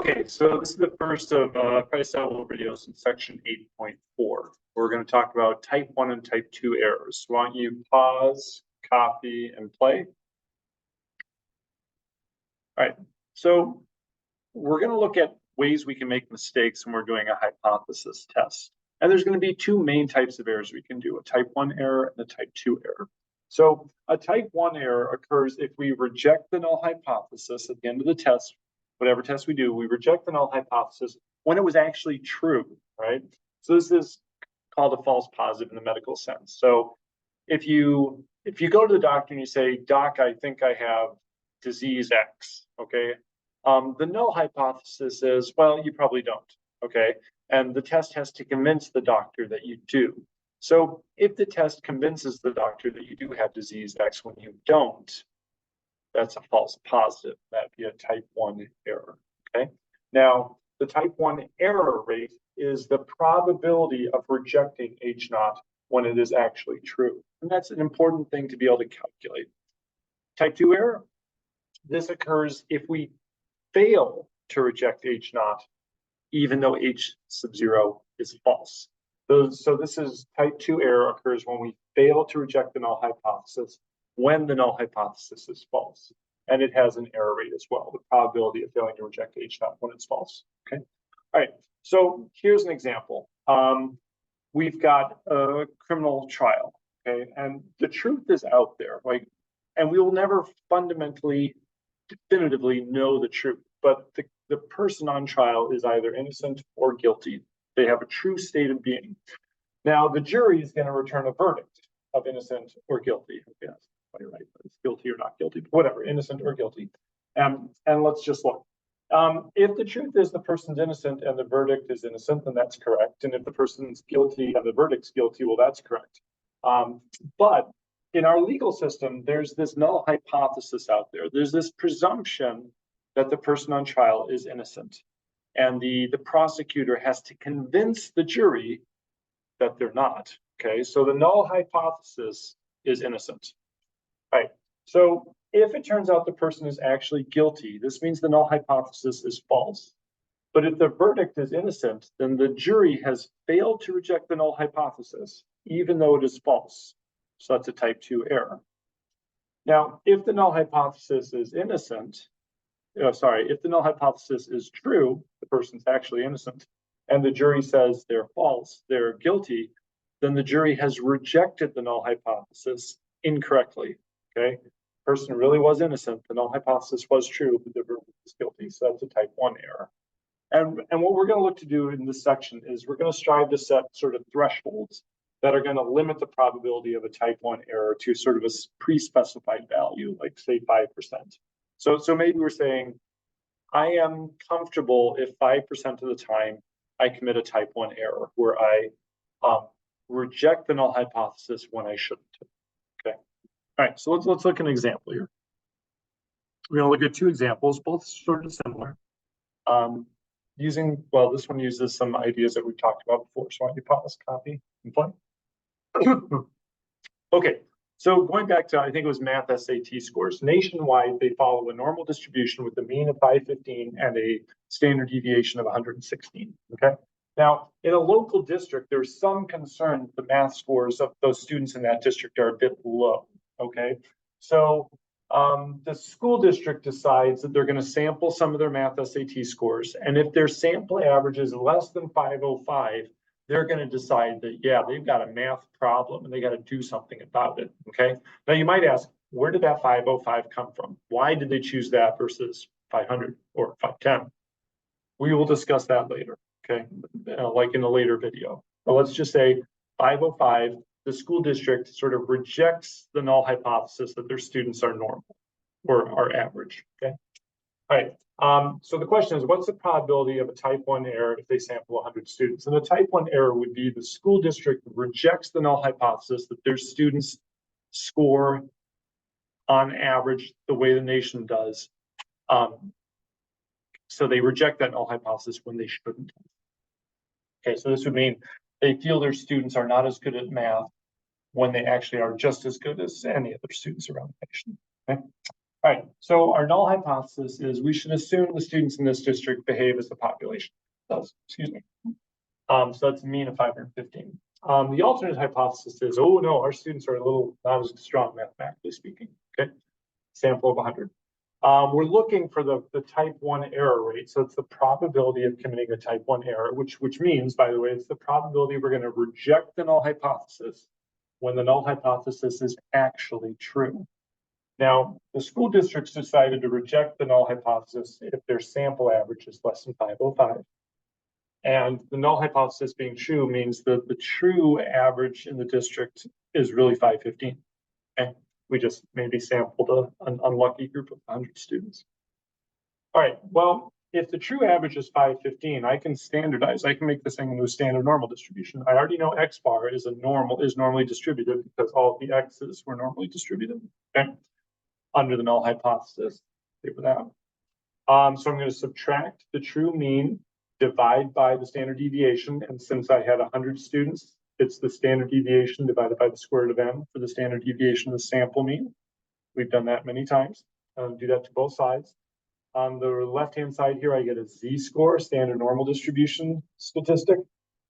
Okay, so this is the first of probably several videos in section 8.4. We're going to talk about type 1 and type 2 errors. So why don't you pause, copy, and play? All right, so we're going to look at ways we can make mistakes when we're doing a hypothesis test. And there's going to be two main types of errors we can do, a type 1 error and a type 2 error. So a type 1 error occurs if we reject the null hypothesis at the end of the test. Whatever test we do, we reject the null hypothesis when it was actually true, right? So this is called a false positive in the medical sense. So if you go to the doctor and you say, "Doc, I think I have disease X," okay? The null hypothesis is, well, you probably don't, okay? And the test has to convince the doctor that you do. So if the test convinces the doctor that you do have disease X when you don't, that's a false positive. That'd be a type 1 error, okay? Now, the type 1 error rate is the probability of rejecting H0 when it is actually true. And that's an important thing to be able to calculate. Type 2 error, this occurs if we fail to reject H0, even though H sub 0 is false. So this is type 2 error occurs when we fail to reject the null hypothesis when the null hypothesis is false. And it has an error rate as well, the probability of failing to reject H0 when it's false, okay? All right, so here's an example. We've got a criminal trial, okay? And the truth is out there, like, and we will never fundamentally, definitively know the truth, but the person on trial is either innocent or guilty. They have a true state of being. Now, the jury is going to return a verdict of innocent or guilty. Yes, you're right, it's guilty or not guilty, but whatever, innocent or guilty. And let's just look. If the truth is the person's innocent and the verdict is innocent, then that's correct. And if the person's guilty and the verdict's guilty, well, that's correct. But in our legal system, there's this null hypothesis out there. There's this presumption that the person on trial is innocent. And the prosecutor has to convince the jury that they're not, okay? So the null hypothesis is innocent, right? So if it turns out the person is actually guilty, this means the null hypothesis is false. But if the verdict is innocent, then the jury has failed to reject the null hypothesis, even though it is false. So that's a type 2 error. Now, if the null hypothesis is innocent, if the null hypothesis is true, the person's actually innocent, and the jury says they're false, they're guilty, then the jury has rejected the null hypothesis incorrectly, okay? The person really was innocent, the null hypothesis was true, but the verdict was guilty, so that's a type 1 error. And what we're going to look to do in this section is we're going to strive to set sort of thresholds that are going to limit the probability of a type 1 error to sort of a pre-specified value, like say 5%. So maybe we're saying, I am comfortable if 5% of the time I commit a type 1 error where I reject the null hypothesis when I shouldn't. Okay. All right, so let's look at an example here. We're going to look at two examples, both sort of similar. This one uses some ideas that we've talked about before. So why don't you pause, copy, and play? Okay. So going back to, I think it was math SAT scores, nationwide, they follow a normal distribution with a mean of 515 and a standard deviation of 116, okay? Now, in a local district, there's some concern that the math scores of those students in that district are a bit low, okay? So the school district decides that they're gonna sample some of their math SAT scores, and if their sample average is less than 505, they're going to decide that, yeah, they've got a math problem and they got to do something about it, okay? Now, you might ask, where did that 505 come from? Why did they choose that versus 500 or 510? We will discuss that later, okay? Like in a later video. But let's just say 505, the school district sort of rejects the null hypothesis that their students are normal or are average, okay? All right. So the question is, what's the probability of a type 1 error if they sample 100 students? And the type 1 error would be the school district rejects the null hypothesis that their students score on average the way the nation does. So they reject that null hypothesis when they shouldn't. Okay, so this would mean they feel their students are not as good at math when they actually are just as good as any other students around the nation. Okay? All right, so our null hypothesis is we should assume the students in this district behave as the population does, excuse me. So that's a mean of 515. The alternate hypothesis is, oh no, our students are a little not as strong mathematically speaking, okay? Sample of 100. We're looking for the type 1 error rate. So it's the probability of committing a type 1 error, which means, by the way, it's the probability we're going to reject the null hypothesis when the null hypothesis is actually true. Now, the school districts decided to reject the null hypothesis if their sample average is less than 505. And the null hypothesis being true means that the true average in the district is really 515. Okay? We just maybe sampled an unlucky group of 100 students. All right, well, if the true average is 515, I can standardize. I can make this thing into a standard normal distribution. I already know X bar is normally distributed because all of the X's were normally distributed. Okay, under the null hypothesis. Figure that out. So I'm going to subtract the true mean, divide by the standard deviation, and since I had 100 students, it's the standard deviation divided by the square root of n for the standard deviation of the sample mean. We've done that many times. Do that to both sides. On the left-hand side here, I get a z-score, standard normal distribution statistic.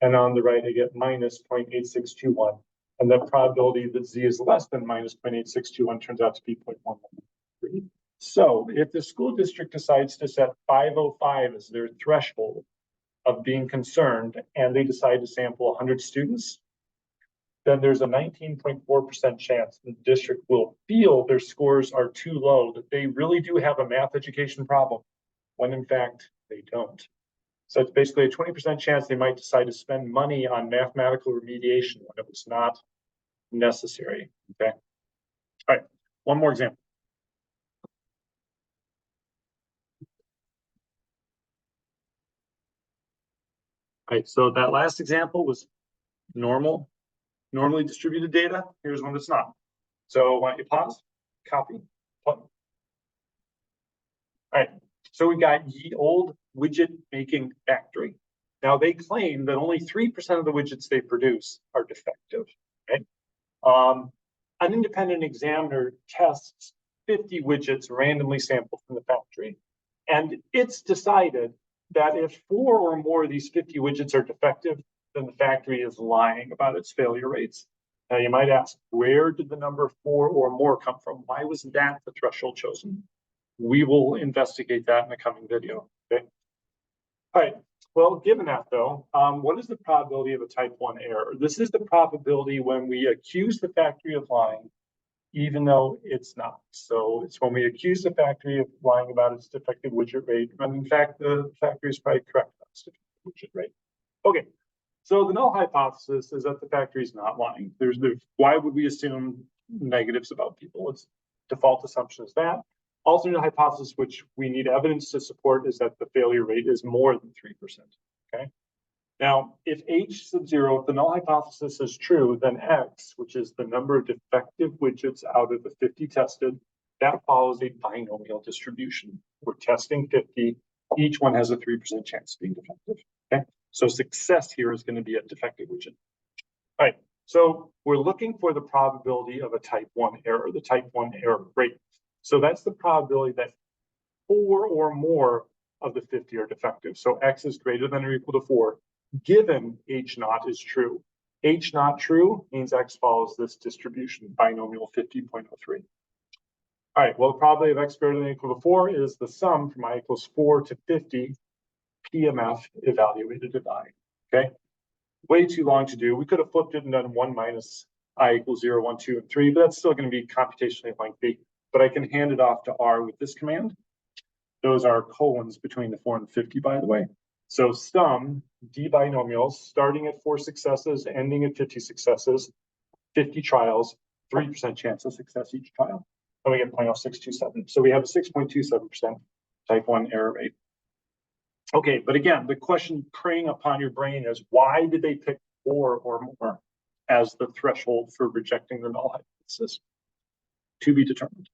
And on the right, I get minus 0.8621. And the probability that z is less than minus 0.8621 turns out to be 0.113. So if the school district decides to set 505 as their threshold of being concerned, and they decide to sample 100 students, then there's a 19.4% chance the district will feel their scores are too low, that they really do have a math education problem, when in fact they don't. So it's basically a 20% chance they might decide to spend money on mathematical remediation when it was not necessary, okay? All right, one more example. All right, so that last example was normally distributed data. Here's one that's not. So why don't you pause, copy, button. All right, so we got ye old widget making factory. Now they claim that only 3% of the widgets they produce are defective. Okay? An independent examiner tests 50 widgets randomly sampled from the factory. And it's decided that if 4 or more of these 50 widgets are defective, then the factory is lying about its failure rates. Now you might ask, where did the number 4 or more come from? Why was that the threshold chosen? We will investigate that in the coming video, okay? All right, well, given that though, what is the probability of a type 1 error? This is the probability when we accuse the factory of lying, even though it's not. So it's when we accuse the factory of lying about its defective widget rate, when in fact the factory is probably correct about its defective widget rate. Okay, so the null hypothesis is that the factory is not lying. Why would we assume negatives about people? Its default assumption is that. Alternate hypothesis, which we need evidence to support, is that the failure rate is more than 3%. Okay. Now, if H sub 0, if the null hypothesis is true, then X, which is the number of defective widgets out of the 50 tested, that follows a binomial distribution. We're testing 50. Each one has a 3% chance of being defective. Okay. So success here is going to be a defective widget. All right. So we're looking for the probability of a type 1 error, the type 1 error rate. So that's the probability that 4 or more of the 50 are defective. So X is greater than or equal to 4, given H naught is true. H not true means X follows this distribution, binomial 50.03. All right, well, the probability of X greater than or equal to 4 is the sum from I equals 4 to 50 PMF evaluated at I, okay? Way too long to do. We could have flipped it and done 1 minus I equals 0, 1, 2, and 3, but that's still going to be computationally lengthy. But I can hand it off to R with this command. Those are colons between the 4 and the 50, by the way. So sum D binomials starting at 4 successes, ending at 50 successes, 50 trials, 3% chance of success each trial. And we get 0.0627. So we have a 6.27% type 1 error rate. Okay, but again, the question preying upon your brain is, why did they pick 4 or more as the threshold for rejecting the null hypothesis? To be determined.